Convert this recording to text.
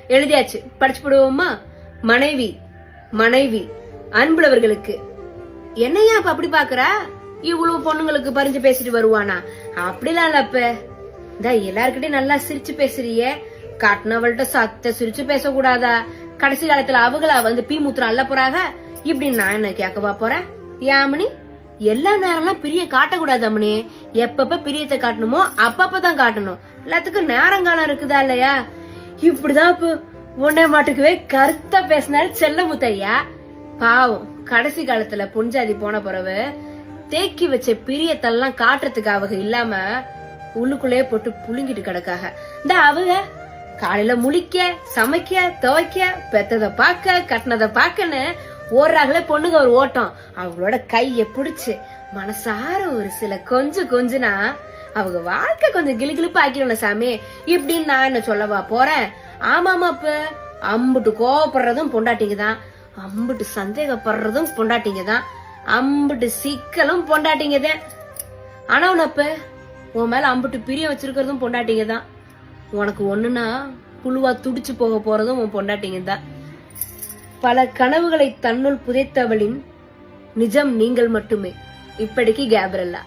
எழுதியாச்சு, படிச்சு போடுவோமா? மனைவி மனைவி அன்புள்ளவர்களுக்கு. என்னையா அப்ப அப்படி பாக்குற? இவ்வளவு பொண்ணுங்களுக்கு பறிஞ்சு பேசிட்டு வருவானா? அப்படிலாம் இல்லப்ப. இந்த எல்லார்கிட்டயும் நல்லா சிரிச்சு பேசுறியே, காட்டினவள்கிட்ட சத்த சிரிச்சு பேசக்கூடாதா? கடைசி காலத்துல அவங்களா வந்து பீ மூத்திரம் அல்ல போறாங்க. இப்படி நான் என்ன கேட்கவா போறேன்? ஏமணி, எல்லா நேரம்லாம் பிரிய காட்டக்கூடாது அம்மனி. எப்பப்ப பிரியத்தை காட்டணுமோ அப்பப்பதான் காட்டணும். எல்லாத்துக்கும் நேரங்காலம் இருக்குதா இல்லையா? இப்படிதான் இப்ப உன்னை மாட்டுக்குவே கருத்தா பேசினாரு செல்ல முத்தையா. பாவம், கடைசி காலத்துல பொஞ்சாதி போன பிறகு தேக்கி வச்ச பிரியத்தெல்லாம் காட்டுறதுக்கு அவங்க இல்லாம உள்ளுக்குள்ளே போட்டு புழுங்கிட்டு கிடக்காக. இந்த அவங்க காலையில முழிக்க, சமைக்க, துவைக்க, பெத்தத பாக்க, கட்டினத பாக்கன்னு ஓடுறாங்களே பொண்ணுங்க ஒரு ஓட்டம். அவங்களோட கைய பிடிச்சு மனசார ஒரு சில கொஞ்சுனா அவங்க வாழ்க்கை கொஞ்சம் கிளுகிளுப்பு ஆக்கிடணும் சாமி. இப்படின்னு நான் என்ன சொல்லவா போறேன்? ஆமாமாப்ப, அம்புட்டு கோவப்படுறதும் பொண்டாட்டிங்கதான், அம்புட்டு சந்தேகப்படுறதும் பொண்டாட்டிங்கதான், அம்புட்டு சிக்கலும் பொண்டாட்டிங்கதான். ஆனா உனப்ப உன் மேல அம்புட்டு பிரிய வச்சிருக்கிறதும் பொண்டாட்டிங்கதான். உனக்கு ஒண்ணுனா புழுவா துடிச்சு போக போறதும் உன் பொண்டாட்டிங்கதான். பல கனவுகளை தன்னுள் புதைத்தவளின் நிஜம் நீங்கள் மட்டுமே. இப்படிக்கு கேப்ரல்லா.